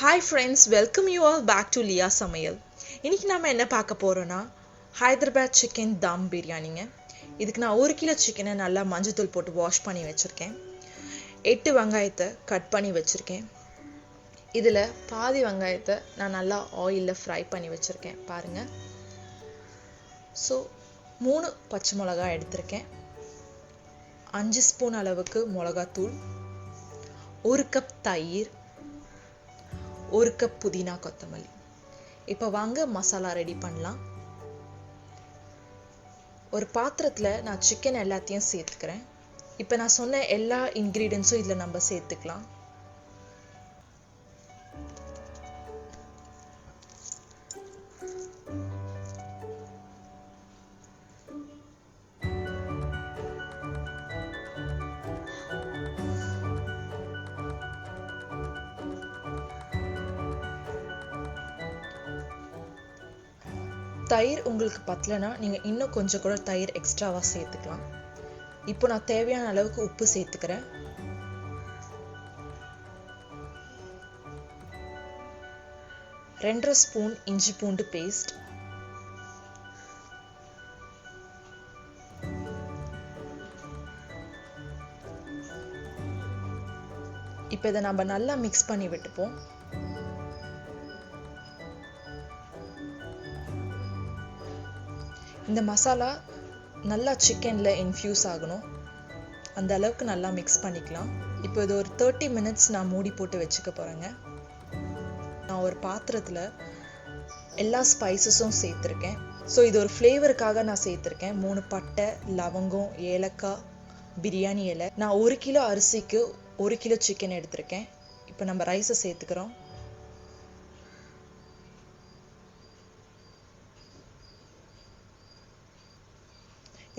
Hi friends, welcome you all back to Liya Samayal. இன்னைக்கு நாம என்ன பார்க்க போறோம்னா Hyderabad chicken dum biryaniங்க. இதுக்கு நான் 1 கிலோ சிக்கனை நல்லா மஞ்சள் போட்டு வாஷ் பண்ணி வச்சிருக்கேன். 8 வெங்காயத்தை கட் பண்ணி வச்சிருக்கேன். இதுல பாதி வெங்காயத்தை நான் நல்லா ஆயில்ல ஃப்ரை பண்ணி வச்சிருக்கேன் பாருங்க. சோ 3 பச்சை மிளகாய் எடுத்துர்க்கேன். 5 ஸ்பூன் அளவுக்கு மிளகாய்த்தூள், 1 கப் தயிர், 1 கப் புதினா கொத்தமல்லி. இப்போ வாங்க மசாலா ரெடி பண்ணலாம். ஒரு பாத்திரத்துல நான் சிக்கன் எல்லாத்தையும் சேர்த்துக்கிறேன். இப்போ நான் சொன்ன எல்லா இன்கிரிடியன்ட்ஸும் இதுல நம்ம சேர்த்துக்கலாம். தயிர் உங்களுக்கு பத்தலனா நீங்க இன்னும் கொஞ்சம் கூட தயிர் எக்ஸ்ட்ராவா சேர்த்துக்கலாம். இப்போ நான் தேவையான அளவுக்கு உப்பு சேர்த்துக்கிறேன். ரெண்டரை ஸ்பூன் இஞ்சி பூண்டு பேஸ்ட், இப்போ இதை நம்ம நல்லா மிக்ஸ் பண்ணி விட்டுப்போம். இந்த மசாலா நல்லா சிக்கன்ல இன்ஃபியூஸ் ஆகணும், அந்த அளவுக்கு நல்லா மிக்ஸ் பண்ணிக்கலாம். இப்போ இது ஒரு 30 மினிட்ஸ் நான் மூடி போட்டு வச்சுக்க போறேங்க. நான் ஒரு பாத்திரத்துல எல்லா ஸ்பைசஸும் சேர்த்துருக்கேன். ஸோ இது ஒரு ஃப்ளேவருக்காக நான் சேர்த்துருக்கேன். 3 பட்டை, லவங்கம், ஏலக்காய், பிரியாணி இலை. நான் 1 கிலோ அரிசிக்கு 1 கிலோ சிக்கன் எடுத்திருக்கேன். இப்போ நம்ம ரைஸை சேர்த்துக்கிறோம்.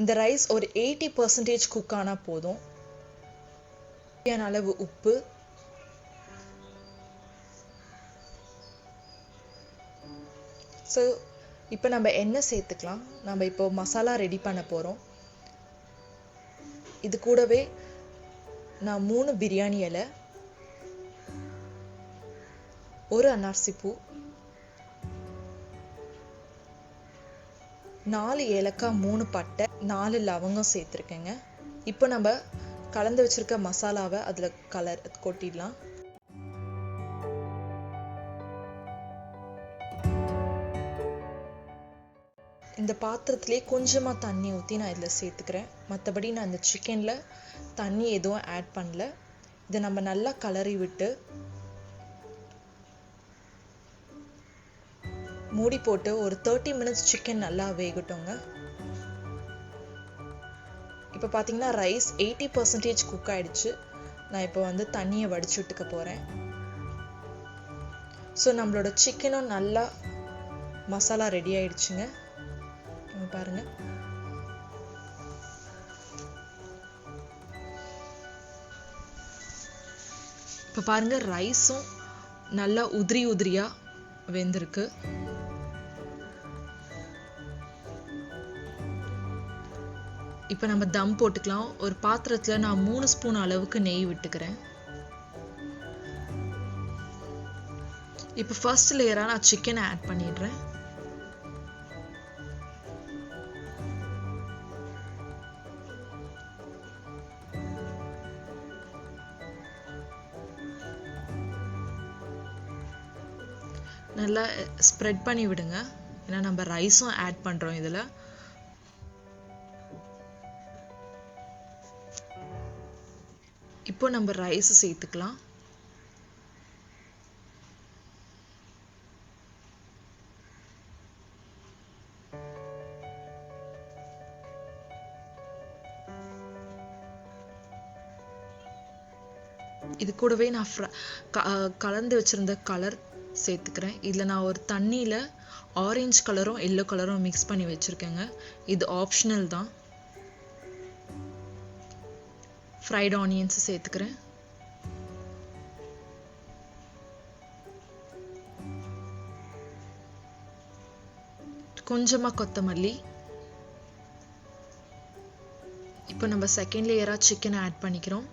இந்த ரைஸ் ஒரு 80% குக் ஆனா போதும். தேவையான அளவு உப்பு, ஸோ இப்போ நம்ம எண்ணெய் சேர்த்துக்கலாம். நம்ம இப்போ மசாலா ரெடி பண்ண போறோம். இது கூடவே நான் 3 பிரியாணி இலை, 1 அன்னாசி பூ, 4 ஏலக்காய், 3 பட்டை, 4 லவங்கம் சேர்த்துருக்கேங்க. இப்போ நம்ம கலந்து வச்சிருக்க மசாலாவை அதில் கொட்டிடலாம். இந்த பாத்திரத்திலே கொஞ்சமாக தண்ணி ஊற்றி நான் இதில் சேர்த்துக்கிறேன். மற்றபடி நான் இந்த சிக்கனில் தண்ணி எதுவும் ஆட் பண்ணல. இதை நம்ம நல்லா கலரி விட்டு மூடி போட்டு ஒரு 30 மினிட்ஸ் சிக்கன் நல்லா வேகட்டுங்க. இப்போ பார்த்தீங்கன்னா ரைஸ் 80% குக் ஆயிடுச்சு. நான் இப்போ வந்து தண்ணியை வடிச்சு விட்டுக்க போறேன். ஸோ நம்மளோட சிக்கனும் நல்லா மசாலா ரெடி ஆயிடுச்சுங்க. பாருங்க, இப்போ பாருங்க ரைஸும் நல்லா உதிரி உதிரியா வெந்திருக்கு. இப்போ நம்ம தம் போட்டுக்கலாம். ஒரு பாத்திரத்துல நான் 3 ஸ்பூன் அளவுக்கு நெய் விட்டுக்கிறேன். இப்போ ஃபர்ஸ்ட் லேயரா நான் சிக்கனை ஆட் பண்ணிடுறேன். நல்லா ஸ்ப்ரெட் பண்ணி விடுங்க, ஏன்னா நம்ம ரைஸும் ஆட் பண்றோம் இதுல. இப்போ நம்ம ரைஸ் சேர்த்துக்கலாம். இது கூடவே நான் கலந்து வச்சிருந்த கலர் சேர்த்துக்கிறேன். இதுல நான் ஒரு தண்ணியில ஆரஞ்சு கலரும் எல்லோ கலரும் மிக்ஸ் பண்ணி வச்சிருக்கேங்க. இது ஆப்ஷனல் தான். ஃப்ரைட் ஆனியன்ஸ் சேர்த்துக்கிறேன். கொஞ்சமா கொத்தமல்லி. இப்போ நம்ம செகண்ட் லேயரா சிக்கன் ஆட் பண்ணிக்கிறோம்.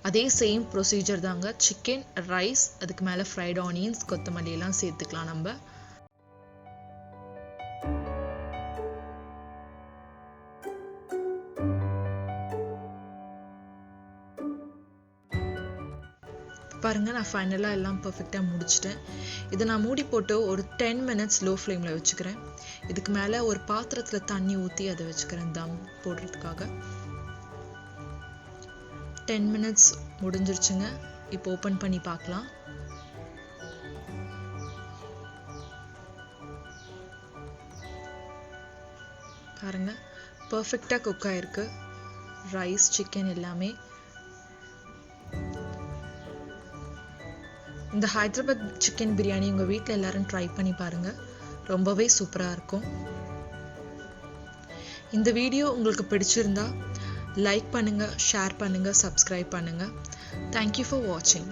அதே சேம் ப்ரொசீஜர் தாங்க. சிக்கன், ரைஸ், அதுக்கு மேலே ஃப்ரைட் ஆனியன்ஸ், கொத்தமல்லி எல்லாம் சேர்த்துக்கலாம் நம்ம. பாருங்க, நான் ஃபைனலாக எல்லாம் பர்ஃபெக்டாக முடிச்சிட்டேன். இதை நான் மூடி போட்டு ஒரு 10 மினிட்ஸ் லோ ஃப்ளேமில் வச்சுக்கிறேன். இதுக்கு மேலே ஒரு பாத்திரத்தில் தண்ணி ஊற்றி அதை வச்சுக்கிறேன் தம் போடுறதுக்காக. 10 மினிட்ஸ் முடிஞ்சிருச்சுங்க. இப்போ ஓப்பன் பண்ணி பார்க்கலாம். பாருங்க, பர்ஃபெக்டாக குக் ஆயிருக்கு. ரைஸ், சிக்கன் எல்லாமே. இந்த ஹைதராபாத் சிக்கன் பிரியாணி உங்கள் வீட்டில் எல்லாரும் ட்ரை பண்ணி பாருங்கள். ரொம்பவே சூப்பராக இருக்கும். இந்த வீடியோ உங்களுக்கு பிடிச்சிருந்தா லைக் பண்ணுங்கள், ஷேர் பண்ணுங்கள், சப்ஸ்கிரைப் பண்ணுங்கள். தேங்க்யூ ஃபார் வாட்சிங்.